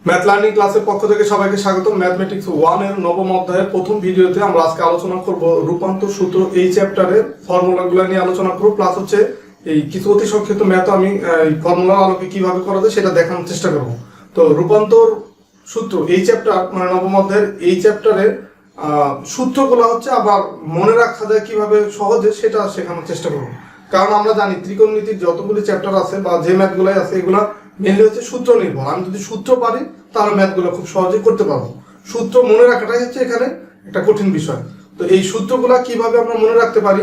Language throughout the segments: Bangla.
ম্যাথ লার্নিং ক্লাসের পক্ষ থেকে সবাইকে স্বাগত। ম্যাথমেটিক্স 1 এর নবম অধ্যায়ের প্রথম ভিডিওতে আমরা আজকে আলোচনা করব রূপান্তর সূত্র। এই চ্যাপ্টারের ফর্মুলাগুলো নিয়ে আলোচনা করব, প্লাস হচ্ছে এই কিছু অতি সংক্ষিপ্ত ম্যাথ আমি ফর্মুলার আলোকে কিভাবে করা যায় সেটা দেখানোর চেষ্টা করব। তো রূপান্তর সূত্র এই চ্যাপ্টার মানে নবম অধ্যায়ের এই চ্যাপ্টারের সূত্রগুলো হচ্ছে আবার মনে রাখা যায় কিভাবে সহজে সেটা শেখানোর চেষ্টা করব। কারণ আমরা জানি ত্রিকোণমিতির যতগুলি চ্যাপ্টার আছে বা যে ম্যাথগুলাই আছে এগুলা মেনলি হচ্ছে সূত্র নির্ভর। আমি যদি সূত্র পারি তাহলে ম্যাথগুলো খুব সহজে করতে পারবো। সূত্র মনে রাখাটাই হচ্ছে এখানে একটা কঠিন বিষয়। তো এই সূত্রগুলা কিভাবে আমরা মনে রাখতে পারি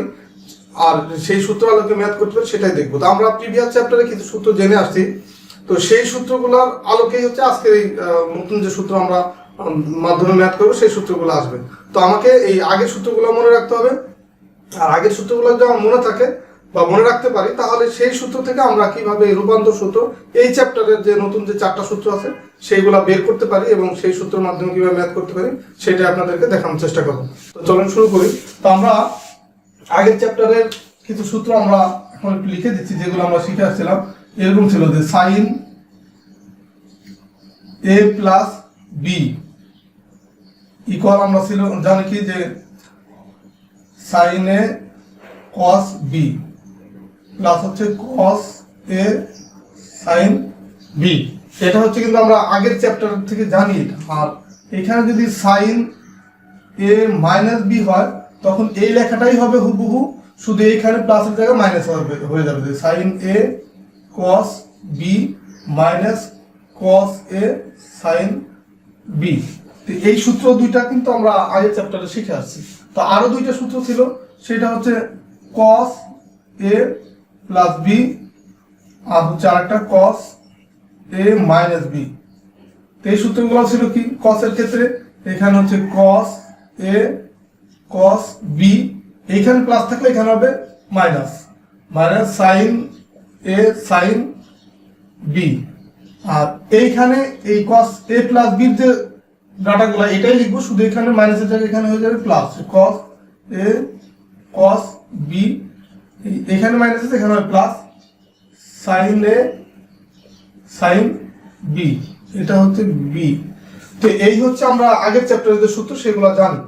আর সেই সূত্র আলোকে ম্যাথ করতে পারি সেটাই দেখবো। তো আমরা প্রিভিয়াস চ্যাপ্টারে কিছু সূত্র জেনে আসছি, তো সেই সূত্রগুলোর আলোকেই হচ্ছে আজকের এই নতুন যে সূত্র আমরা মাধ্যমে ম্যাথ করবো সেই সূত্রগুলো আসবে। তো আমাকে এই আগের সূত্রগুলো মনে রাখতে হবে, আর আগের সূত্রগুলো যদি আমার মনে থাকে বা মনে রাখতে পারি তাহলে সেই সূত্র থেকে আমরা কিভাবে রূপান্তর সূত্র এই চ্যাপ্টারের যে নতুন যে 4টা সূত্র আছে সেইগুলা বের করতে পারি এবং সেই সূত্রের মাধ্যমে কিভাবে ম্যাথ করতে পারি সেটা আপনাদেরকে দেখানোর চেষ্টা করব। তো চলুন শুরু করি। তো আমরা আগের চ্যাপ্টারের কিছু সূত্র আমরা এখন একটু লিখে দিচ্ছি, যেগুলো আমরা শিখে আসছিলাম। এরকম ছিল যে সাইন এ প্লাস বি ইকুয়াল আমরা ছিল জানি কি যে সাইন এ কস বি প্লাস হচ্ছে কস এ সাইন বি। এটা হচ্ছে কিন্তু আমরা আগের চ্যাপ্টার থেকে জানি এটা। আর এখানে যদি সাইন এ মাইনাস বি হয় তখন এই লেখাটাই হবে হুবহু, শুধু এইখানে প্লাসের জায়গায় মাইনাস হয়ে যাবে যে সাইন এ কস বি মাইনাস কস এ সাইন বি। এই সূত্র দুইটা কিন্তু আমরা আগের চ্যাপ্টারে শিখে আসছি। তো আরো দুইটা সূত্র ছিল, সেটা হচ্ছে কস এ প্লাস বি আর হচ্ছে আরেকটা কস এ মাইনাস বি। তো এই সূত্রগুলো ছিল কি, কসের ক্ষেত্রে এখানে হচ্ছে কস এ কস বি, এইখানে প্লাস থাকলে এখানে হবে minus, minus sine A sine B. আর এইখানে এই কস এ প্লাস বির যে ডাটাগুলো এটাই লিখবো, শুধু এখানে মাইনাসের জায়গায় এখানে হয়ে যাবে প্লাস কস এ কস বি, এখানে মাইনাস আছে এখানে হবে plus sign A sine B, এটা হচ্ছে বি। তো এই হচ্ছে আমরা আগের চ্যাপ্টারের যে সূত্র সেগুলো জানি।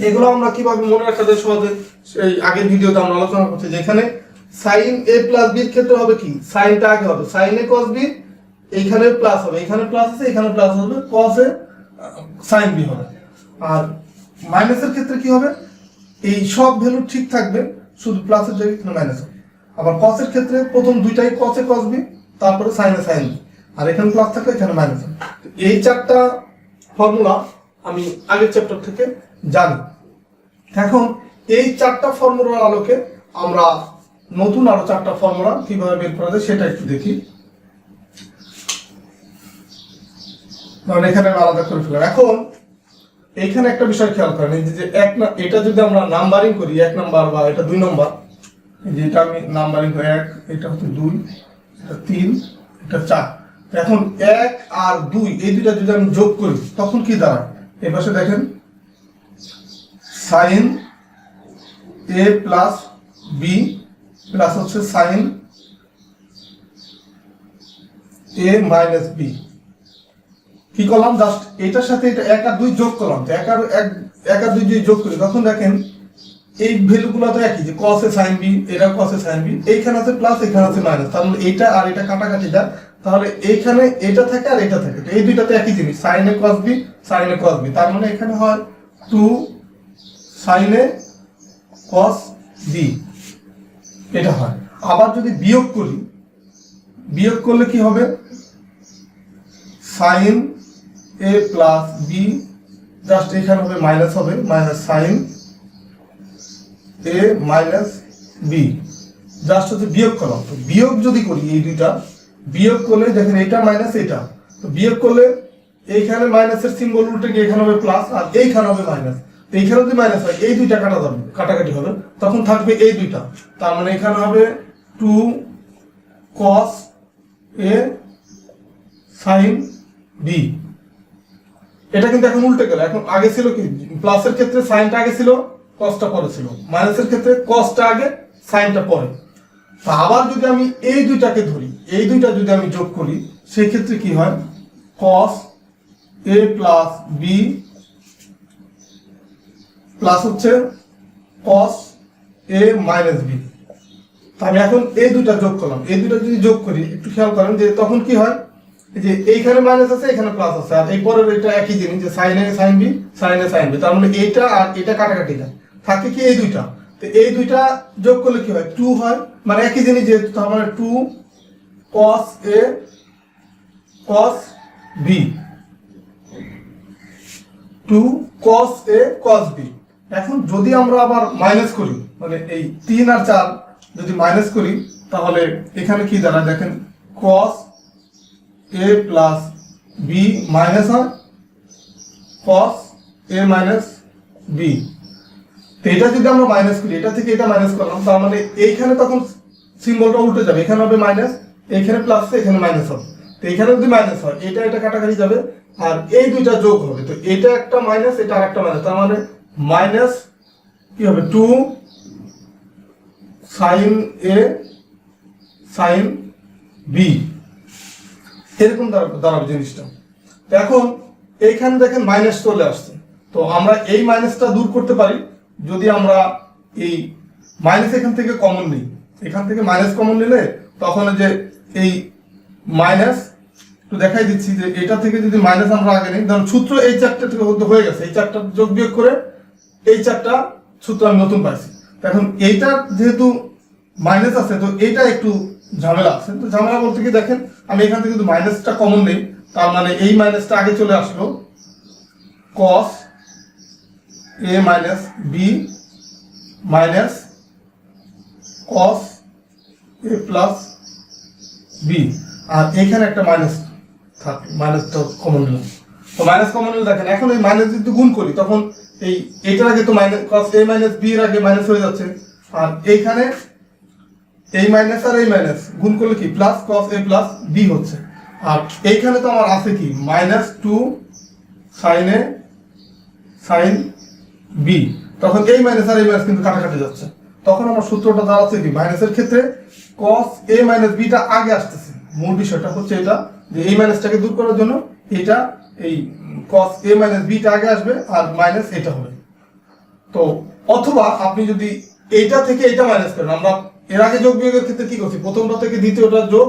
এগুলো আমরা কিভাবে মনে রাখা যায় সহজে সেই আগের ভিডিওতে আমরা আলোচনা করছি। যেখানে সাইন এ প্লাস বির ক্ষেত্রে হবে কি, সাইনটা আগে হবে সাইন এ কস বি, এইখানে প্লাস হবে, এখানে প্লাস আছে এখানে প্লাস হবে, কস এ সাইন বি হবে। আর মাইনাসের ক্ষেত্রে কি হবে, এই সব ভ্যালু ঠিক থাকবে, শুধু প্লাসের জায়গায় এখানে মাইনাস হবে। আবার কসের ক্ষেত্রে প্রথম দুইটাই কস এ কস বি, তারপরে সাইন এ সাইন বি, আর এখানে প্লাস থাকলে এখানে মাইনাস হবে। এই 4টা ফর্মুলা আমি আগের চ্যাপ্টার থেকে জানি। এখন এই 4টা ফর্মুলার আলোকে আমরা নতুন আরো 4টা ফর্মুলা কিভাবে বের করা যায় সেটা একটু দেখি। কারণ এখানে আলাদা করে ফেলাম। এখন এইখানে একটা বিষয় খেয়াল করেন, এই যে এটা যদি আমরা নাম্বারিং করি 1 নাম্বার বা এটা 2 নাম্বার, যেটা আমি নাম্বারিং করি 1, এটা হচ্ছে 2, এটা 3, এটা 4। এখন 1 আর 2 এই দুইটা যদি আমি যোগ করি তখন কি দাঁড়ায়, এই পাশে দেখেন সাইন এ প্লাস বি প্লাস হচ্ছে সাইন এ মাইনাস বি। কি করলাম, জাস্ট এটার সাথে এটা 1 আর 2 যোগ করলাম। তো 1 আর 2 যদি যোগ করি তখন দেখেন এই ভ্যালুগুলো তো একই, যে cos এ sin b, এটা cos এ sin b, এইখানে আছে প্লাস এখানে আছে মাইনাস, তাহলে এইটা আর এটা কাটাকাটি যায়, তাহলে এইখানে এটা থাকে আর এটা থাকে। তো এই দুইটাতে একই জিনিস, sin এ cos b sin এ cos b, তার মানে এখানে হয় 2 sin এ cos b, এটা হয়। আবার যদি বিয়োগ করি, বিয়োগ করলে কি হবে, sin a plus b, just এখানে হবে মাইনাস, হবে মাইনাস সাইন এ মাইনাস বি, জাস্ট হচ্ছে বিয়োগ করলাম। তো বিয়োগ যদি করি এই দুইটা বিয়োগ করলে দেখেন এটা মাইনাস এটা, তো বিয়োগ করলে এইখানে মাইনাসের সিম্বল উল্টে গিয়ে এখানে হবে প্লাস আর এইখানে হবে মাইনাস। তো এইখানে যদি মাইনাস হয় এই দুইটা কাটা যাবে, কাটাকাটি হবে, তখন থাকবে এই দুইটা, তার মানে এখানে হবে 2 cos a sin b। এটা কিন্তু এখন উল্টে গেল। এখন আগে ছিল কি, প্লাসের ক্ষেত্রে সাইনটা আগে ছিল কসটা পরে ছিল, মাইনাসের ক্ষেত্রে কসটা আগে সাইনটা পরে। আবার যদি আমি এই দুইটাকে ধরি, এই দুইটা যদি আমি যোগ করি সেই ক্ষেত্রে কি হয়, কস এ প্লাস বি প্লাস হচ্ছে কস এ মাইনাস বি। আমি এখন এই দুটা যোগ করলাম, এই দুটা যদি যোগ করি একটু খেয়াল করেন যে তখন কি হয়, যে এইখানে মাইনাস আছে এখানে প্লাস আছে, আর এই পরের এটা একই জিনিস যে sign A sine B sign A sine B, তার মানে এইটা আর এটা কাটাকাটি যায়, থাকে কি এই দুইটা। তো এই দুইটা যোগ করলে কি হয়, 2 হয়, মানে একই জিনিস যেহেতু, তার মানে 2 cos a cos b, 2 cos a cos b। এখন যদি আমরা আবার মাইনাস করি, মানে এই 3 আর 4 যদি মাইনাস করি, তাহলে এখানে কি দাঁড়ায় দেখেন, cos a plus b minus হয় cos a মাইনাস b। তো এটা যদি আমরা মাইনাস করি, এটা থেকে এটা মাইনাস করলাম, তার মানে এইখানে তখন সিম্বলটা উল্টে যাবে, এখানে হবে মাইনাস, এইখানে প্লাস, এখানে মাইনাস হবে। তো এখানে যদি মাইনাস হয়, এটা এটা কাটাকাটি যাবে, আর এই দুইটা যোগ হবে, তো এটা একটা মাইনাস, এটা আর একটা মাইনাস, তার মানে মাইনাস কি হবে, 2 সাইন এ সাইন বি, এরকম দাঁড়াবে জিনিসটা। তো এখন এইখানে দেখেন মাইনাস চলে আসছে, তো আমরা এই মাইনাসটা দূর করতে পারি যদি আমরা এই মাইনাস এখান থেকে কমন নিই, এখান থেকে মাইনাস কমন নিলে তখন যে এই মাইনাস, একটু দেখাই দিচ্ছি যে এটা থেকে যদি মাইনাস আমরা আগে নিই, ধরুন সূত্র এই চারটা থেকে হয়ে গেছে, এই চারটা যোগ বিয়োগ করে এই চারটা সূত্র আমি নতুন পাইছি। এখন এইটার যেহেতু মাইনাস আছে, তো এইটা একটু ঝামেলা আছে। তো ঝামেলা বলতে কি দেখেন, আমি এখান থেকে যদি মাইনাসটা কমন নেই, তার মানে এই মাইনাসটা আগে চলে আসলো, cos a minus B minus cos a plus B, আর এখানে একটা মাইনাস থাকে, মাইনাসটা কমন নিলাম। তো মাইনাস কমন নিলে দেখেন, এখন এই মাইনাস যদি গুণ করি, তখন এইটার আগে তো minus cos a minus B এর আগে মাইনাস হয়ে যাচ্ছে, আর এইখানে এই মাইনাস আর এই মাইনাস গুণ করলে কি plus cos a plus B হচ্ছে, আর এইখানে তো আমার আছে কি minus 2 sine A sine B, তখন এই মাইনাস আর এই মাইনাস কিন্তু কাটাকাটি যাচ্ছে, তখন আমার সূত্রটা দাঁড়াচ্ছে কি, মাইনাসের ক্ষেত্রে cos a মাইনাস বিটা আগে আসতেছে। মূল বিষয়টা হচ্ছে এটা, যে এই মাইনাসটাকে দূর করার জন্য এটা এই cos a মাইনাস বিটা আগে আসবে, আর মাইনাস এটা হবে। তো অথবা আপনি যদি এইটা থেকে এটা মাইনাস করেন, আমরা এর আগে যোগ বিয়োগের ক্ষেত্রে কি করছি, প্রথমটা থেকে দ্বিতীয়টা যোগ,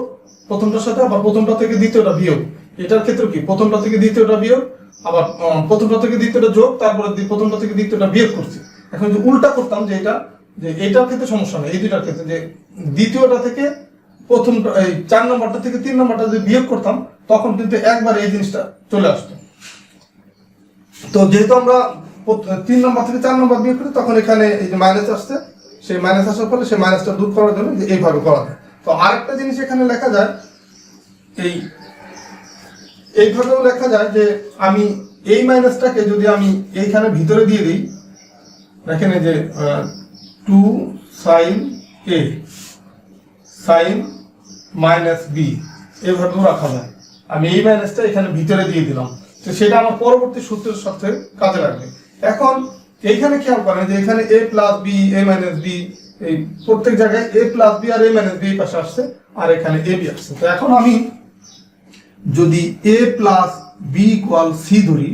প্রথমটার সাথে আবার প্রথমটা থেকে দ্বিতীয়টা বিয়োগ, এটার ক্ষেত্রে কি প্রথমটা থেকে দ্বিতীয়টা বিয়োগ, আবার প্রথমটা থেকে দ্বিতীয়টা যোগ, তারপরে প্রথমটা থেকে দ্বিতীয়টা বিয়োগ করছি। এখন যদি উল্টা করতাম, যে এটা, যে এইটার ক্ষেত্রে সমস্যা নেই, এই দুইটার ক্ষেত্রে যে দ্বিতীয়টা থেকে প্রথমটা, এই 4 নম্বরটা থেকে 3 নম্বরটা যদি বিয়োগ করতাম, তখন কিন্তু একবার এই জিনিসটা চলে আসতো। তো যেহেতু আমরা 3 নম্বর থেকে 4 নম্বর বিয়োগ করি, তখন এখানে এই যে মাইনাস আসছে, সেই মাইনাস আসার ফলে সেই মাইনাসটা দূর করার জন্য যে এইভাবে করা যায়। তো আরেকটা জিনিস এখানে লেখা যায়, এইভাবেও লেখা যায় যে আমি এই মাইনাসটাকে যদি আমি এইখানে ভিতরে দিয়ে দিই, দেখেন এই যে 2 sine A sign minus B, এইভাবেও রাখা যায়। আমি এই মাইনাসটা এখানে ভিতরে দিয়ে দিলাম, তো সেটা আমার পরবর্তী সূত্রের সাথে কাজে লাগবে। এখন এইখানে খেয়াল করেন যে এখানে a plus B a minus B, এই প্রত্যেক জায়গায় a প্লাস বি আর a মাইনাস বি পাশে আসছে, আর এখানে a বি আসছে। তো এখন আমি যদি a plus B equal C ধরি,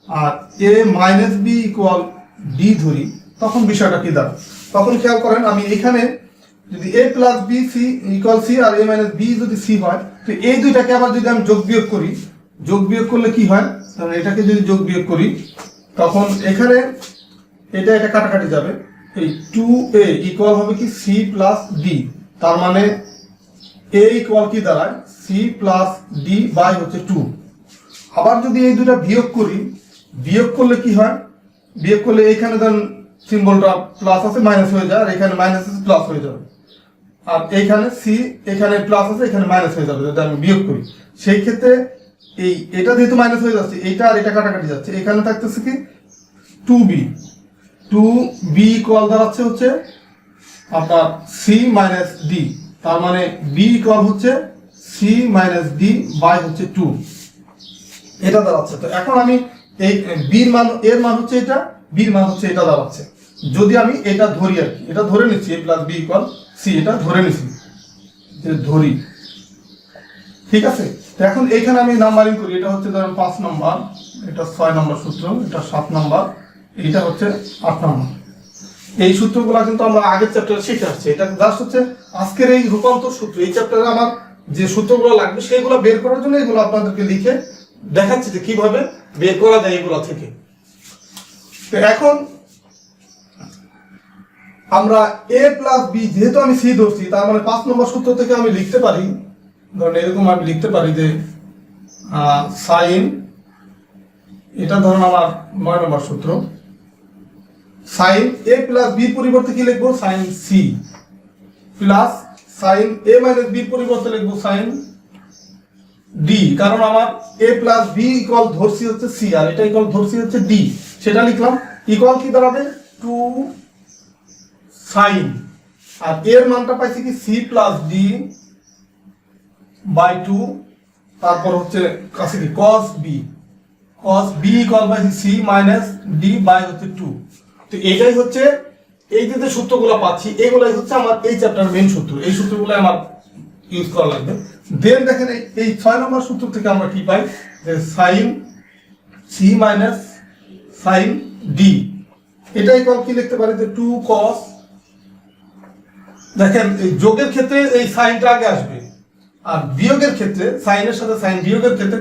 আর a minus B equal D ধরি, তখন বিষয়টা কি দাঁড়ায়? তখন খেয়াল করেন, আমি এখানে যদি a plus B C equal C আর a মাইনাস বি যদি সি হয়, তো এই দুইটাকে আবার যদি আমি যোগ বিয়োগ করি, যোগ বিয়োগ করলে কি হয়, তাহলে এটাকে যদি যোগ বিয়োগ করি, তখন এখানে এটা এটা কাটাকাটি যাবে, এই 2a ইকুয়াল হবে কি c প্লাস d, তার মানে a ইকুয়াল কি দাঁড়ায় c প্লাস d বাই হচ্ছে 2। আবার যদি এই দুটা বিয়োগ করি, বিয়োগ করলে কি হয়, বিয়োগ করলে এখানে ধরেন সিম্বলটা প্লাস আছে মাইনাস হয়ে যায়, আর এখানে মাইনাস আছে প্লাস হয়ে যাবে, আর এইখানে c এখানে প্লাস আছে এখানে মাইনাস হয়ে যাবে যদি আমি বিয়োগ করি। সেই ক্ষেত্রে এটা যেহেতু মাইনাস হয়ে যাচ্ছে, এইটা আর এটা কাটাকাটি যাচ্ছে, এখানে থাকতেছে কি 2b ইকুয়াল দাঁড়াচ্ছে হচ্ছে আপনার c মাইনাস d, তার মানে b ইকুয়াল হচ্ছে c মাইনাস d বাই হচ্ছে 2, এটা দাঁড়াচ্ছে। তো এখন আমি এই b এর মান হচ্ছে এটা, b এর মান হচ্ছে এটা দাঁড়াচ্ছে। যদি আমি এটা ধরি, আর কি এটা ধরে নিচ্ছি a plus B equal c, এটা ধরে নিচ্ছি যে ধরি, ঠিক আছে। তো এখন এইখানে আমি নাম্বারিং করি, এটা হচ্ছে ধরেন 5 নম্বর, এটা 6 নম্বর সূত্র, এটা 7 নম্বর, এটা হচ্ছে 8 নম্বর। এই সূত্রগুলো কিন্তু আমরা আগের চ্যাপ্টারে শিখে আসছি। এটা জাস্ট হচ্ছে আজকের এই রূপান্তর সূত্র, এই চ্যাপ্টারে আমার যে সূত্রগুলো লাগবে সেইগুলো বের করার জন্য এগুলো আপনাদেরকে লিখে দেখাচ্ছি যে কিভাবে বের করা যায় এগুলো থেকে। তো এখন আমরা a প্লাস বি, যেহেতু আমি সি ধরছি, তার মানে 5 নম্বর সূত্র থেকে আমি লিখতে পারি, ধরেন এরকম আমি লিখতে পারি যে সাইন, এটা ধরেন আমার 9 নম্বর সূত্র, সাইন এ প্লাস বি পরিবর্তে কি লিখবো, সাইন সি, প্লাস সাইন এ মাইনাস বি পরিবর্তে লিখবো সাইন ডি, কারণ আমার এ প্লাস বি ইকুয়াল ধরছি হচ্ছে সি আর এটা ইকুয়াল ধরছি হচ্ছে ডি, সেটা লিখলাম। ইকুয়াল কি দাঁড়াবে 2 সাইন, আর এর মানটা পাইছি কি সি প্লাস ডি বাই 2, তারপর হচ্ছে কাছে কি cos বি ইকুয়াল পাইছি সি মাইনাস ডি বাই হচ্ছে 2। তো এটাই হচ্ছে এই যে সূত্রগুলো পাচ্ছি, এগুলাই হচ্ছে আমার এই চ্যাপ্টার মেইন সূত্র, এই সূত্রগুলো আমার ইউজ করা লাগবে। দেন দেখেন এই 6 নম্বর সূত্র থেকে আমরা কি পাই, যে sine C minus sine D, এটা ইকুয়াল কি লিখতে পারি যে 2 cos, দেখেন এই যোগের ক্ষেত্রে এই সাইনটা আগে আসবে, আর বিয়োগের ক্ষেত্রে সাইনের সাথে সাইন বিয়োগের ক্ষেত্রে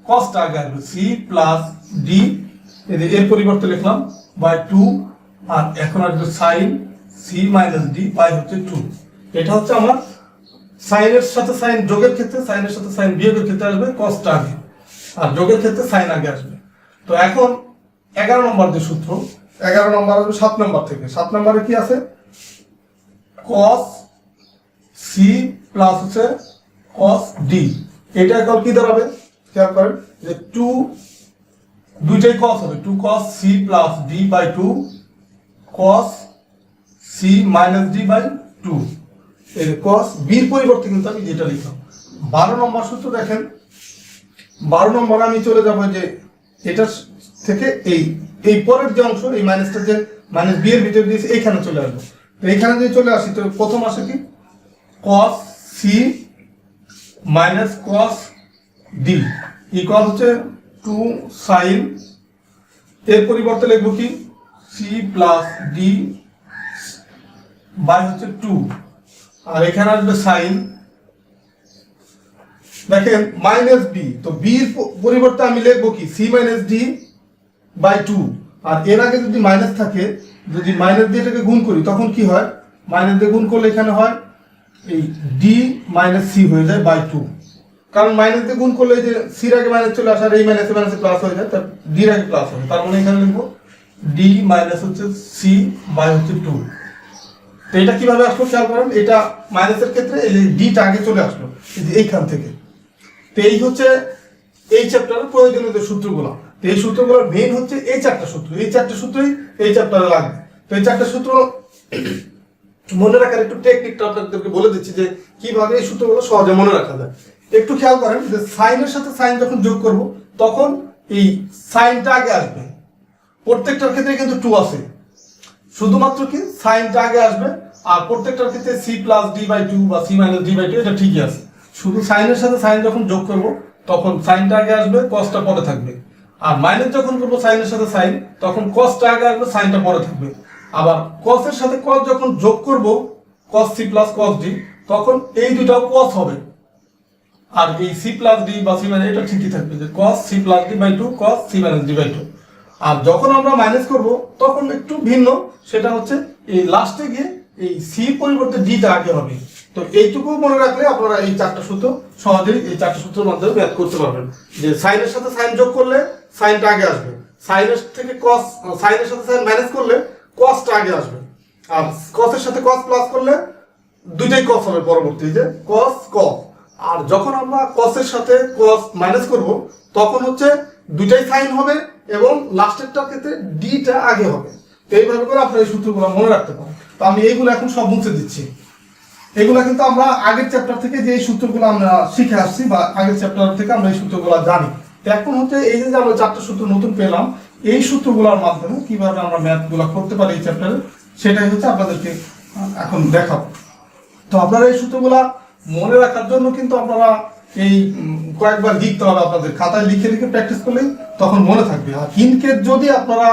কসটা আগে আসবে, সি প্লাস ডি, এর পরিবর্তে লিখলাম বাই 2, আর এখন আসবে sine C minus D by হচ্ছে 2। এটা হচ্ছে আমার সাইনের সাথে সাইন যোগের ক্ষেত্রে, সাইনের সাথে সাইন বিয়োগের ক্ষেত্রে আসবে কসটা আগে, আর যোগের ক্ষেত্রে সাইন আগে আসবে। তো এখন 11 নম্বর যে সূত্র, 11 নম্বর আসবে 7 নম্বর থেকে। 7 নম্বরে কি আছে, cos সি প্লাস হচ্ছে cos ডি, এটা এখন কি দাঁড়াবে খেয়াল করেন যে 2, দুইটাই cos হবে, 2 cos C plus D by 2 cos C minus D by 2। এই cos বির পরিবর্তে কিন্তু আমি যেটা লিখলাম 12 নম্বর সূত্র, দেখেন 12 নম্বরে আমি চলে যাব যে এটা থেকে এই পরের যে অংশ, এই মাইনাসটা যে মাইনাস বি এর ভিতরে দিয়েছে এইখানে চলে আসবে। তো এইখানে যদি চলে আসি, তো প্রথম আসে কি cos C minus cos D equal হচ্ছে 2 সাইন, এর পরিবর্তে লিখবো কি সি প্লাস ডি বাই হচ্ছে 2, আর এখানে আসবে সাইন, দেখেন মাইনাস বি, তো বির পরিবর্তে আমি লিখবো কি সি মাইনাস ডি বাই 2, আর এর আগে যদি মাইনাস থাকে, যদি মাইনাস দিয়ে এটাকে গুণ করি তখন কি হয়, মাইনাস দিয়ে গুণ করলে এখানে হয় এই ডি মাইনাস সি হয়ে যায় বাই 2, কারণ মাইনাস দিয়ে গুণ করলে যে সির আগে মাইনাস চলে আসার এই মাইনাসে মাইনাসে প্লাস হয়ে যায়, তার ডির আগে প্লাস হবে, তার মানে এখানে লিখবো ডি মাইনাস হচ্ছে সি বাই হচ্ছে 2। তো এটা কিভাবে আসলো খেয়াল করেন, এটা মাইনাসের ক্ষেত্রে এই ডিটা আগে চলে আসলো এইখান থেকে। তো এই হচ্ছে এই চ্যাপ্টারের প্রয়োজনীয় যে সূত্রগুলো, তো এই সূত্রগুলোর মেইন হচ্ছে এই 4টা সূত্র, এই 4টা সূত্রই এই চ্যাপ্টারে লাগবে। তো এই 4টা সূত্র মনে রাখার একটু টেকনিকটা আপনাদেরকে বলে দিচ্ছি যে কিভাবে এই সূত্রগুলো সহজে মনে রাখা যায়। একটু খেয়াল করেন যে সাইনের সাথে সাইন যখন যোগ করব তখন এই সাইনটা আগে আসবে, প্রত্যেকটার ক্ষেত্রে কিন্তু 2 আছে, শুধুমাত্র কি সাইনটা আগে আসবে, আর প্রত্যেকটার ক্ষেত্রে সি প্লাস ডি বাই 2 বা সি মাইনাস ডি বাই 2 এটা ঠিকই আছে। শুধু সাইনের সাথে সাইন যখন যোগ করব তখন সাইনটা আগে আসবে, কসটা পরে থাকবে, আর মাইনাস যখন করবো সাইনের সাথে সাইন তখন কসটা আগে আসবে, সাইনটা পরে থাকবে। আবার কসের সাথে কস যখন যোগ করব, cos C plus cos D, তখন এই দুটাও কস হবে, আর এই সি প্লাস ডি বা সি মাইনাস এটা ঠিকই থাকবে যে cos C plus D by 2 cos C minus D by 2। আর যখন আমরা মাইনাস করব তখন একটু ভিন্ন, সেটা হচ্ছে এই লাস্টে গিয়ে এই সি পরিবর্তে ডিটা আগে হবে। তো এইটুকু মনে রাখলে আপনারা এই 4টা সূত্র সহজেই এই 4টা সূত্রের মাধ্যমে ম্যাথ করতে পারবেন, যে সাইনের সাথে সাইন যোগ করলে সাইনটা আগে আসবে, সাইনের থেকে cos, সাইনের সাথে সাইন মাইনাস করলে cosটা আগে আসবে, আর cos-এর সাথে cos প্লাস করলে দুইটাই cos হবে পরবর্তী, যে cos cos। আর যখন আমরা cos-এর সাথে cos মাইনাস করব তখন হচ্ছে দুইটাই সাইন হবে এবং লাস্টেরটার ক্ষেত্রে ডিটা আগে হবে। তো এইভাবে করে আপনারা এই সূত্রগুলো মনে রাখতে পারেন। তো আমি এইগুলো এখন সব মুছে দিচ্ছি, এগুলো কিন্তু আমরা আগের চ্যাপ্টার থেকে যে এই সূত্রগুলো আমরা শিখে আসছি বা আগের চ্যাপ্টার থেকে আমরা এই সূত্রগুলো জানি। তো এখন হচ্ছে এই যে আমরা 4টা সূত্র নতুন পেলাম, এই সূত্রগুলোর মাধ্যমে কিভাবে আমরা ম্যাথগুলো করতে পারি এই চ্যাপ্টারে, সেটাই হচ্ছে আপনাদেরকে এখন দেখাবো। তো আপনারা এই সূত্রগুলা মনে রাখার জন্য কিন্তু আপনারা এই কয়েকবার লিখতে হবে আপনাদের, খাতায় লিখে লিখে প্র্যাকটিস করলেই তখন মনে থাকবে। আর ইনকেস যদি আপনারা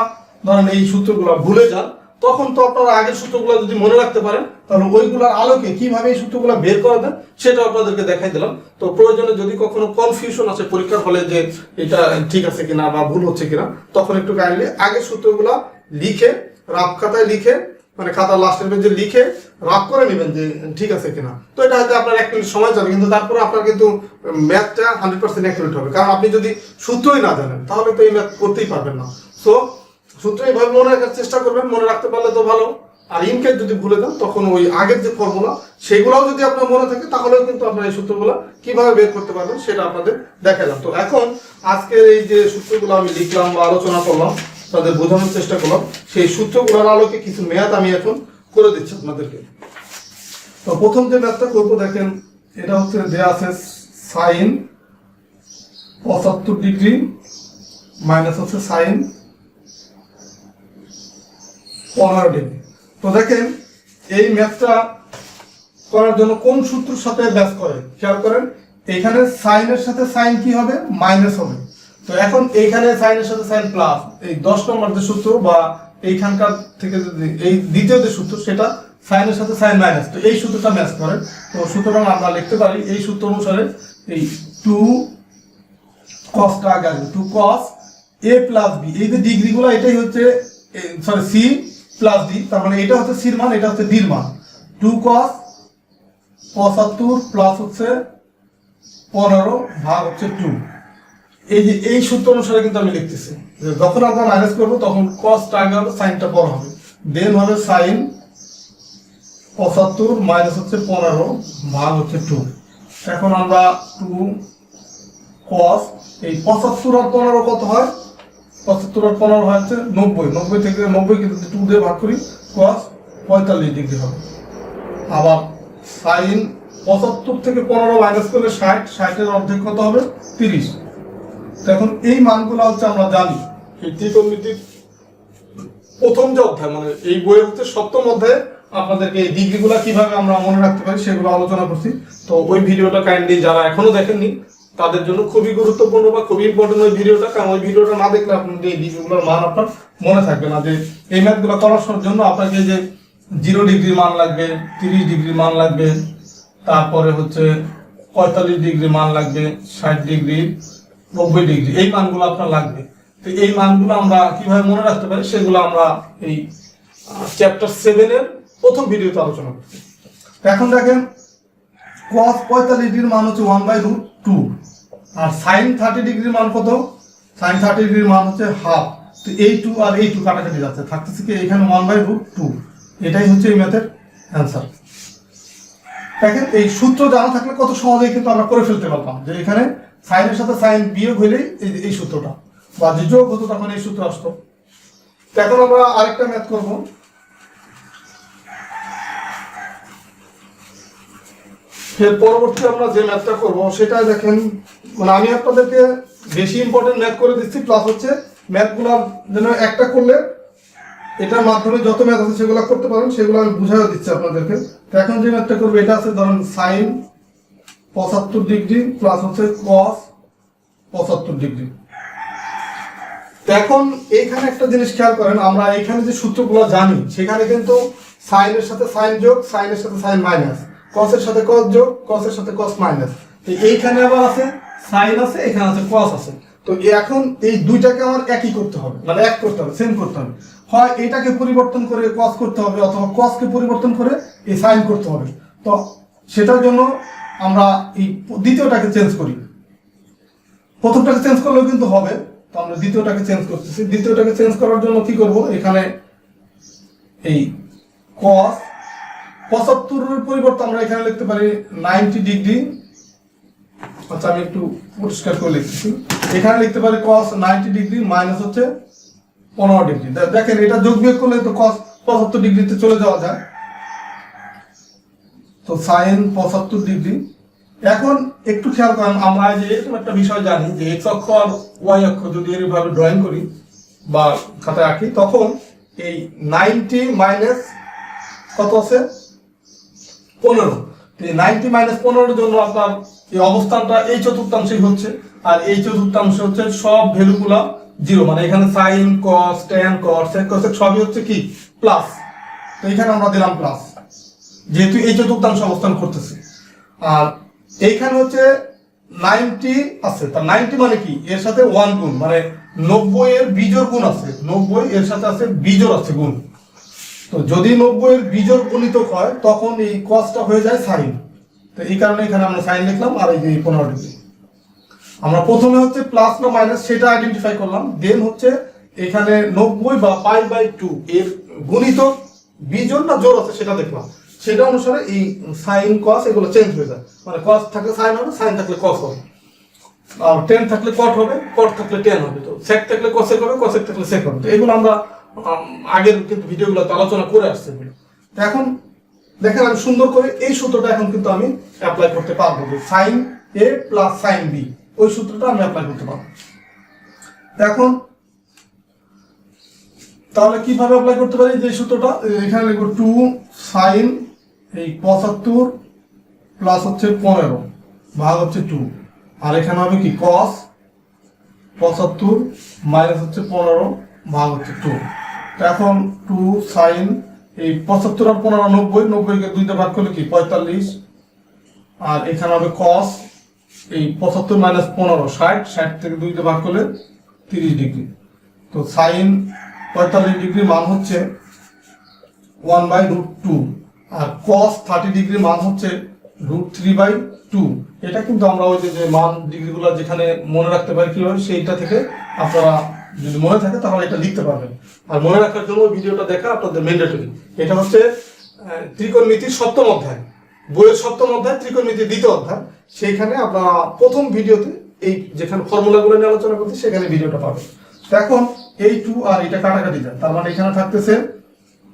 ধরেন এই সূত্রগুলো ভুলে যান, তখন তো আপনারা আগের সূত্রগুলো যদি মনে রাখতে পারেন, তাহলে ওইগুলোর আলোকে কিভাবে এই সূত্রগুলো বের করা যায় সেটা আপনাদেরকে দেখাই দিলাম। তো প্রয়োজনে যদি কখনো কনফিউশন আছে পরীক্ষার হলে যে এটা ঠিক আছে কিনা বা ভুল হচ্ছে কিনা, তখন একটু কাইন্ডলি আগের সূত্রগুলো লিখে রাফ খাতায় লিখে, মানে খাতার লাস্টের পেজে লিখে রাফ করে নেবেন যে ঠিক আছে কিনা। তো এটা হয়তো আপনার 1 মিনিট সময় যাবে, কিন্তু তারপরে আপনার কিন্তু ম্যাথটা 100% অ্যাকুরেট হবে। কারণ আপনি যদি সূত্রই না জানেন তাহলে তো এই ম্যাথ করতেই পারবেন না। সো সূত্র এইভাবে মনে রাখার চেষ্টা করবেন, মনে রাখতে পারলে তো ভালো। আর ইনকেস যদি ভুলে যান তখন ওই আগের যে ফর্মুলা সেগুলোও যদি আপনার মনে থাকে, তাহলেও কিন্তু আপনার এই সূত্রগুলো কিভাবে বের করতে পারবেন সেটা আপনাদের দেখালাম। তো এখন আজকের এই যে সূত্রগুলো আমি লিখলাম বা আলোচনা করলাম, তাদের বোঝানোর চেষ্টা করলাম, সেই সূত্রগুলোর আলোকে কিছু ম্যাথ আমি এখন করে দিচ্ছি আপনাদেরকে। তো প্রথম যে ম্যাথটা করবো দেখেন, এটা হচ্ছে দেয়া আছে সাইন 75 ডিগ্রি মাইনাস হচ্ছে সাইন 15 ডিগ্রি। তো দেখেন এই ম্যাথটা করার জন্য কোন সূত্রের সাথে ব্যাস করে খেয়াল করেন। এইখানে সাইনের সাথে সাইন কি হবে, মাইনাস হবে। তো এখন এইখানে সাইনের সাথে সাইন প্লাস, এই 10 নম্বর যে সূত্র বা এইখানকার থেকে যদি এই দ্বিতীয় যে সূত্র সেটা সাইনের সাথে সাইন মাইনাস, তো এই সূত্রটা ম্যাচ করে। তো সুতরাং আমরা লিখতে পারি এই সূত্র অনুসারে এই 2 cosটা আগে আসবে, 2 cos a প্লাস b, এই যে ডিগ্রিগুলো এটাই হচ্ছে সরি c প্লাস d, তার মানে এটা হচ্ছে c এর মান, এটা হচ্ছে d এর মান। 2 cos 75 প্লাস হচ্ছে 15 ভাগ হচ্ছে 2। এই যে এই সূত্র অনুসারে কিন্তু আমি লিখতেছি যে যখন আমরা মাইনাস করব তখন cosটা আগে হবে, সাইনটা পরে হবে, দেন হবে সাইন 75 মাইনাস হচ্ছে 15 ভাগ হচ্ছে 2। এখন আমরা 2 cos এই 75 আর 15 কত হয়, 75 আর 15 হয় হচ্ছে 90, 90 থেকে 90 কিন্তু 2 দিয়ে ভাগ করি, cos 45 ডিগ্রি হবে। আবার সাইন 75 থেকে 15 মাইনাস করলে 60, 60 এর অর্ধেক কত হবে, 30। তো এখন এই মানগুলো হচ্ছে আমরা জানি এই ত্রিকোণমিতির প্রথম যে অধ্যায়, মানে এই বইয়ের হচ্ছে 7ম অধ্যায়ে আপনাদেরকে এই ডিগ্রিগুলো কিভাবে আমরা মনে রাখতে পারি সেগুলো আলোচনা করছি। তো ওই ভিডিওটা কাইন্ডলি যারা এখনো দেখেননি তাদের জন্য খুবই গুরুত্বপূর্ণ বা খুবই ইম্পর্টেন্ট ওই ভিডিওটা, কারণ ওই ভিডিওটা না দেখলে আপনাদের এই ডিগ্রিগুলোর মান আপনার মনে থাকবে না। যে এই ম্যাথগুলো করার জন্য আপনাকে যে 0 ডিগ্রির মান লাগবে, 30 ডিগ্রির মান লাগবে, তারপরে হচ্ছে 45 ডিগ্রির মান লাগবে, 60 ডিগ্রি, 90 ডিগ্রি, এই মানগুলো আপনার লাগবে। তো এই মানগুলো আমরা কিভাবে মনে রাখতে পারি সেগুলো আমরা এই চ্যাপ্টার 7 এর প্রথম ভিডিওতে আলোচনা করছি। এখন দেখেন cos 45 ডিগ্রির মান হচ্ছে 1/√2, আর sin 30 ডিগ্রির মান কত, sin 30 ডিগ্রির মান হচ্ছে হাফ। তো এই 2 আর এই 2 কাটাকাটি যাচ্ছে, থাকতেছে কি এখানে 1/√2। এটাই হচ্ছে এই ম্যাথের অ্যান্সার। দেখেন এই সূত্র জানা থাকলে কত সহজেই কিন্তু আমরা করে ফেলতে পারতাম যে এখানে সাইনের সাথে সাইন বিয়োগ হইলেই এই সূত্রটা, বা যে যোগ হতো তখন এই সূত্র আসতো। তো এখন আমরা আরেকটা ম্যাথ করব। এর পরবর্তী আমরা যে ম্যাথটা করব সেটা দেখেন, মানে আমি আপনাদেরকে বেশি ইম্পর্টেন্ট ম্যাথ করে দিচ্ছি, প্লাস হচ্ছে ম্যাথগুলো যেন একটা করলে এটার মাধ্যমে যত ম্যাথ আছে সেগুলো করতে পারেন সেগুলো আমি বুঝাইও দিচ্ছি আপনাদেরকে। তো এখন যে ম্যাথটা করবো এটা আছে ধরেন সাইন 75 ডিগ্রি প্লাস হচ্ছে cos 75 ডিগ্রি। তো এখন এইখানে একটা জিনিস খেয়াল করেন, আমরা এইখানে যে সূত্রগুলো জানি সেখানে কিন্তু সাইনের সাথে সাইন যোগ, সাইনের সাথে সাইন মাইনাস, cos এর সাথে cos যোগ, cos এর সাথে cos মাইনাস। তো এইখানে আবার আছে সাইন আছে, এখানে আছে cos আছে। তো এখন এই দুইটাকে আমার একই করতে হবে, মানে এক করতে হবে, সেম করতে হবে। হয় এটাকে পরিবর্তন করে cos করতে হবে, অথবা cos কে পরিবর্তন করে এই সাইন করতে হবে। তো সেটার জন্য আমরা এই দ্বিতীয়টাকে চেঞ্জ করি, প্রথমটাকে চেঞ্জ করলেও কিন্তু হবে। তো আমরা দ্বিতীয়টাকে চেঞ্জ করতেছি। দ্বিতীয়টাকে চেঞ্জ করার জন্য কি করব, এখানে এই cos 75 এর পরিবর্তে আমরা এখানে লিখতে পারি 90 ডিগ্রি। আচ্ছা আমি একটু পরিষ্কার করে লিখতেছি, এখানে লিখতে পারি cos 90 ডিগ্রি মাইনাস হচ্ছে 15 ডিগ্রি। দেখেন এটা যোগ বিয়োগ করলে তো cos 75 ডিগ্রিতে চলে যাওয়া যায়। তো sin 75 ডিগ্রি। এখন একটু খেয়াল করেন, আমরা যে এরকম একটা বিষয় জানি যে x অক্ষ আর y অক্ষ যদি এরকমভাবে ড্রয়িং করি বা খাতায় আঁকি, তখন এই 90 মাইনাস কত আছে 15। তো এই 90 মাইনাস 15 এর জন্য আপনার এই অবস্থানটা এই চতুর্থাংশেই হচ্ছে, আর এই চতুর্থাংশ হচ্ছে সব ভ্যালুগুলা জিরো, মানে এখানে sine cos tan cot sec cosec সবই হচ্ছে কি প্লাস। তো এখানে আমরা দিলাম প্লাস, যেহেতু এই চতুর্থাংশ অবস্থান করতেছে। আর এইখানে হচ্ছে 90 আছে, তার 90 মানে কি, এর সাথে 1 গুণ, মানে 90 এর বিজোড় গুণ আছে, 90 এর সাথে আছে বিজোড় আছে গুণ। তো যদি 90 এর বিজোড় গুণিতক হয় তখন এই কসটা হয়ে যায় সাইন। তো এই কারণে এখানে আমরা সাইন লিখলাম, আর এই যে 15 ডিগ্রি আমরা প্রথমে হচ্ছে প্লাস না মাইনাস সেটা আইডেন্টিফাই করলাম, দেন হচ্ছে এখানে 90 বা π/2 এর গুণিতক বিজোড় না জোড় আছে সেটা দেখলাম, সেটা অনুসারে এই সাইন কস এগুলো চেঞ্জ হয়ে যায়, মানে কস থাকলে সাইন হবে, সাইন থাকলে কস হবে, আর টেন থাকলে কট হবে, কট থাকলে টেন হবে, তো সেক থাকলে কসেক হবে, কসেক থাকলে সেক হবে। তো এগুলো আমরা আগের কিন্তু ভিডিওগুলোতে আলোচনা করে আসছি। তো এখন দেখেন আমি সুন্দর করে এই সূত্রটা এখন কিন্তু আমি অ্যাপ্লাই করতে পারবো, যে সাইন এ প্লাস সাইন বি, ওই সূত্রটা আমি অ্যাপ্লাই করতে পারবো। এখন তাহলে কিভাবে অ্যাপ্লাই করতে পারি, যে সূত্রটা এখানে লিখবো 2 সাইন এই 75 প্লাস হচ্ছে 15 ভাগ হচ্ছে 2, আর এখানে হবে কি cos 75 মাইনাস হচ্ছে 15 ভাগ হচ্ছে 2। এখন 2 সাইন এই 75 আর 15 90, 90 কে 2 দিয়ে ভাগ করলে কি 45, আর এখানে হবে cos এই 75 মাইনাস 15 60, 60 থেকে 2 দিয়ে ভাগ করলে 30 ডিগ্রি। তো সাইন 45 ডিগ্রি মান হচ্ছে 1/√2, আর cos 30 ডিগ্রি মান হচ্ছে √3/2। এটা কিন্তু আমরা ওই যে মান ডিগ্রিগুলো যেখানে মনে রাখতে পারি কিভাবে, সেইটা থেকে আপনারা যদি মনে থাকে তাহলে এটা লিখতে পারবেন। আর মনে রাখার জন্য ভিডিওটা দেখা আপনাদের ম্যান্ডেটরি। এটা হচ্ছে ত্রিকোণমিতির 7ম অধ্যায়, বইয়ের 7ম অধ্যায় ত্রিকোণমিতির 2য় অধ্যায়, সেইখানে আপনারা প্রথম ভিডিওতে এই যেখানে ফর্মুলাগুলো নিয়ে আলোচনা করছি সেখানে ভিডিওটা পাবেন। তো এখন এই 2 আর এটা কাটাকাটি যায়, তার মানে এখানে থাকতেছে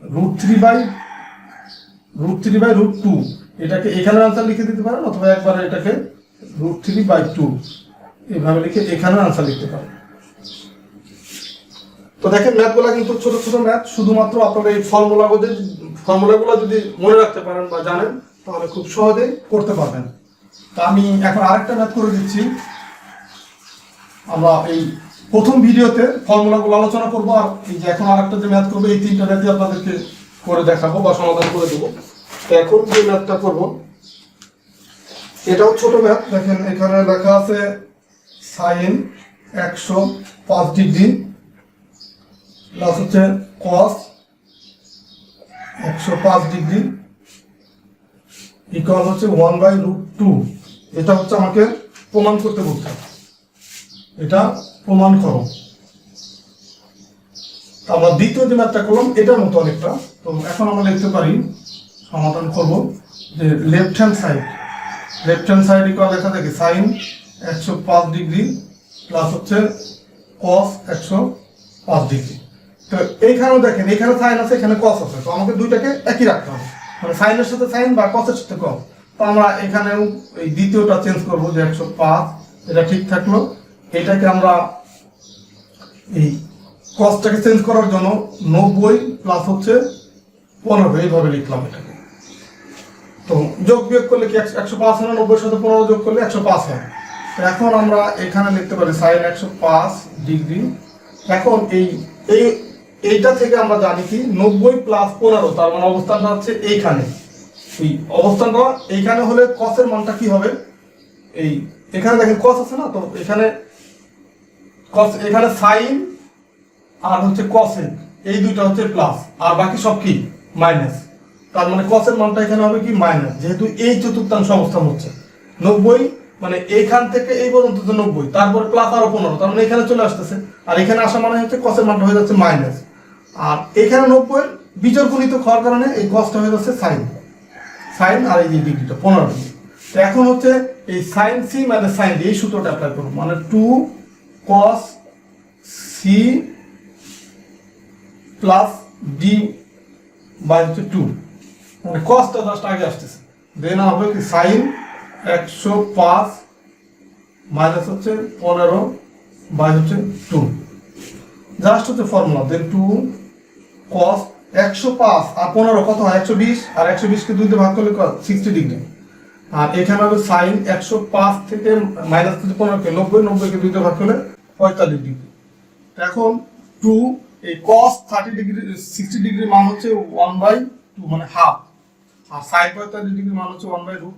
√3/√2। এটাকে এখানে আনসার লিখে দিতে পারেন, অথবা একবার এটাকে √3/2 এইভাবে লিখে এখানে আনসার লিখতে পারেন। তো দেখেন ম্যাথগুলো কিন্তু ছোট ছোট ম্যাথ, শুধুমাত্র আপনারা এই ফর্মুলাগুলো যদি মনে রাখতে পারেন বা জানেন তাহলে খুব সহজেই করতে পারবেন। তা আমি এখন আরেকটা ম্যাথ করে দিচ্ছি। আমরা এই প্রথম ভিডিওতে ফর্মুলাগুলো আলোচনা করবো, আর এই যে এখন আরেকটা যে ম্যাথ করবো, এই 3টা ম্যাথই আপনাদেরকে করে দেখাবো বা সমাধান করে দেবো। তো এখন যে ম্যাথটা করবো এটাও ছোট ম্যাথ। দেখেন এখানে লেখা আছে সাইন 105 ডিগ্রি প্লাস হচ্ছে cos 105 ডিগ্রি ইকুয়াল হচ্ছে 1/√2। এটা হচ্ছে আমাকে প্রমাণ করতে বলতে, এটা প্রমাণ করো। আমরা দ্বিতীয় যে ম্যাথটা করলাম এটার মতো অনেকটা। তো এখন আমরা লিখতে পারি, সমাধান করব যে লেফট হ্যান্ড সাইড ইকুয়াল লেখা থাকে সাইন 105 ডিগ্রি প্লাস হচ্ছে cos 105 ডিগ্রি। তো এইখানেও দেখেন এখানে সাইন আছে, এখানে cos আছে, তো আমাকে দুইটাকে একই রাখতে হবে, মানে সাইনের সাথে সাইন বা cos-এর সাথে cos। তো আমরা এখানেও এই দ্বিতীয়টা চেঞ্জ করবো, যে 105 এটা ঠিক থাকলো, এটাকে আমরা এই cosটাকে চেঞ্জ করার জন্য 90 প্লাস হচ্ছে 15 এইভাবে লিখলাম এটাকে। তো যোগ বিয়োগ করলে কি 105 হয় না, 90 সাথে 15 যোগ করলে 105 হয়। তো এখন আমরা এখানে লিখতে পারি সাইন 105 ডিগ্রি। এখন এইটা থেকে আমরা জানি কি 90 প্লাস 15, তার মানে অবস্থানটা হচ্ছে এইখানে। এই অবস্থানটা এইখানে হলে cos-এর মানটা কি হবে, এই এখানে দেখেন cos আছে না, তো এখানে cos, এখানে সাইন আর হচ্ছে cosec, এই দুইটা হচ্ছে প্লাস, আর বাকি সব কি মাইনাস। তার মানে cos-এর মানটা এখানে হবে কি মাইনাস, যেহেতু এই চতুর্থাংশ অবস্থান হচ্ছে 90, মানে এইখান থেকে এই পর্যন্ত 90, তারপরে প্লাস আরো 15, তার মানে এখানে চলে আসতেছে, আর এখানে আসা মানে হচ্ছে cos-এর মানটা হয়ে যাচ্ছে মাইনাস, আর এখানে 90 বিজোড় গুণিত হওয়ার কারণে এই cos-টা হয়ে যাচ্ছে সাইন, আর এই যে ডিগ্রিটা 15 ডিগ্রি। তো এখন হচ্ছে এই সাইন সি মানে সাইন ডি, এই সূত্রটা অ্যাপ্লাই করব, মানে 2 cos c plus D by 2, মানে cos-টা জাস্ট আগে আসতেছে, দেন হবে কি সাইন 105 মাইনাস হচ্ছে 15 বাই 2, জাস্ট হচ্ছে ফর্মুলা। দেন 2 cos 105 আর 15 কত হয় 120, আর 120 কে 2 দিয়ে ভাগ করলে 60 ডিগ্রি, আর এখানে হবে সাইন 105 থেকে মাইনাস 15 কে 90 কে 2 দিয়ে ভাগ করলে 45 ডিগ্রি। এখন 2 এই cos 30 ডিগ্রি 60 ডিগ্রি মান হচ্ছে 1/2 মানে হাফ, আর sin 45 ডিগ্রি মান হচ্ছে 1/√2।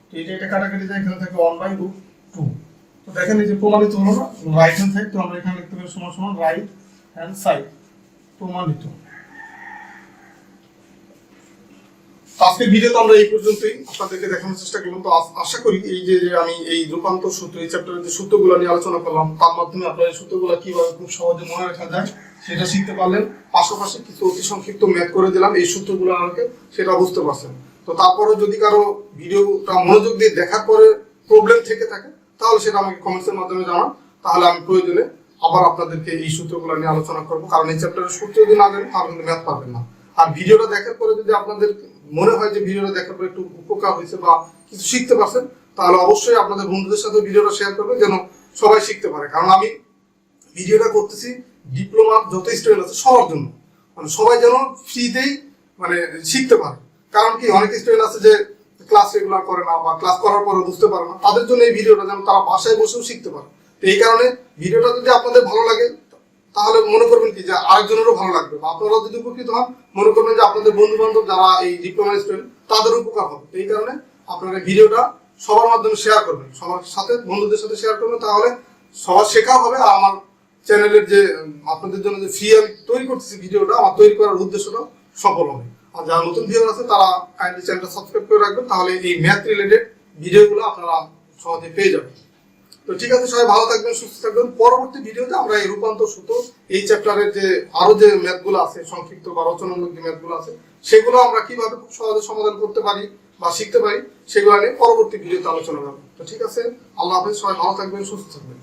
তো এটা কাটাকাটি যায়, এখানে থাকে 1/√2। তো দেখেন এই যে প্রমাণিত হলো না, রাইট হ্যান্ড সাইড, তো আমরা এখানে লিখতে পারি সমান সমান রাইট হ্যান্ড সাইড প্রমাণিত। আজকের ভিডিওতে আমরা এই পর্যন্তই আপনাদেরকে দেখানোর চেষ্টা করলাম। তো আশা করি এই যে আমি এই রূপান্তর সূত্র, এই চ্যাপ্টারের যে সূত্রগুলো নিয়ে আলোচনা করলাম, তার মাধ্যমে আপনারা এই সূত্রগুলো কিভাবে খুব সহজে মনে রাখা যায় সেটা শিখতে পারলেন। পাশাপাশি কিছু অতি সংক্ষিপ্ত ম্যাথ করে দিলাম এই সূত্রগুলো আমাকে, সেটা বুঝতে পারছেন। তো তারপরে যদি কারো ভিডিওটা মনোযোগ দিয়ে দেখার পরে প্রবলেম থেকে থাকে, তাহলে সেটা আমাকে কমেন্টসের মাধ্যমে জানান, তাহলে আমি প্রয়োজনে আবার আপনাদেরকে এই সূত্রগুলো নিয়ে আলোচনা করবো। কারণ এই চ্যাপ্টারের সূত্র যদি না জানেন তাহলে কিন্তু ম্যাথ পারবেন না। আর ভিডিওটা দেখার পরে যদি আপনাদের মনে হয় যে ভিডিওটা দেখার পরে একটু উপকার হয়েছে বা কিছু শিখতে পারছেন, তাহলে অবশ্যই আপনাদের বন্ধুদের সাথে ভিডিওটা শেয়ার করবেন, যেন সবাই শিখতে পারে। কারণ আমি ভিডিওটা করতেছি ডিপ্লোমার যত স্টুডেন্ট আছে সবার জন্য, মানে সবাই যেন ফ্রিতেই মানে শিখতে পারে। কারণ কি অনেক স্টুডেন্ট আছে যে ক্লাস রেগুলার করে না বা ক্লাস করার পরে বুঝতে পারে না, তাদের জন্য এই ভিডিওটা যেন তারা বাসায় বসেও শিখতে পারে। তো এই কারণে ভিডিওটা যদি আপনাদের ভালো লাগে, তাহলে মনে করবেন কি যে আরেকজনেরও ভালো লাগবে, বা আপনারা যদি উপকৃত হন, মনে করবেন যে আপনাদের বন্ধু বান্ধব যারা এই ডিপ্লোমা স্টুডেন্ট তাদের উপকার হবে। এই কারণে আপনারা ভিডিওটা সবার মাধ্যমে শেয়ার করবেন, সবার সাথে বন্ধুদের সাথে শেয়ার করবেন, তাহলে সবার শেখাও হবে। আর আমার চ্যানেলের যে আপনাদের জন্য যে ফ্রি আমি তৈরি করতেছি ভিডিওটা, আমার তৈরি করার উদ্দেশ্যটা সফল হবে। আর যারা নতুন ভিউয়ার আছে তারা কাইন্ডলি চ্যানেলটা সাবস্ক্রাইব করে রাখবেন, তাহলে এই ম্যাথ রিলেটেড ভিডিওগুলো আপনারা সহজে পেয়ে যাবেন। তো ঠিক আছে, সবাই ভালো থাকবেন, সুস্থ থাকবেন। পরবর্তী ভিডিওতে আমরা এই রূপান্তর সূত্র এই চ্যাপ্টারের যে আরো যে ম্যাথগুলো আছে, সংক্ষিপ্ত বা রচনামূলক যে ম্যাথগুলো আছে, সেগুলো আমরা কিভাবে খুব সহজে সমাধান করতে পারি বা শিখতে পারি, সেগুলো নিয়ে পরবর্তী ভিডিওতে আলোচনা করব। তো ঠিক আছে, আল্লাহ হাফেজ, সবাই ভালো থাকবেন, সুস্থ থাকবেন।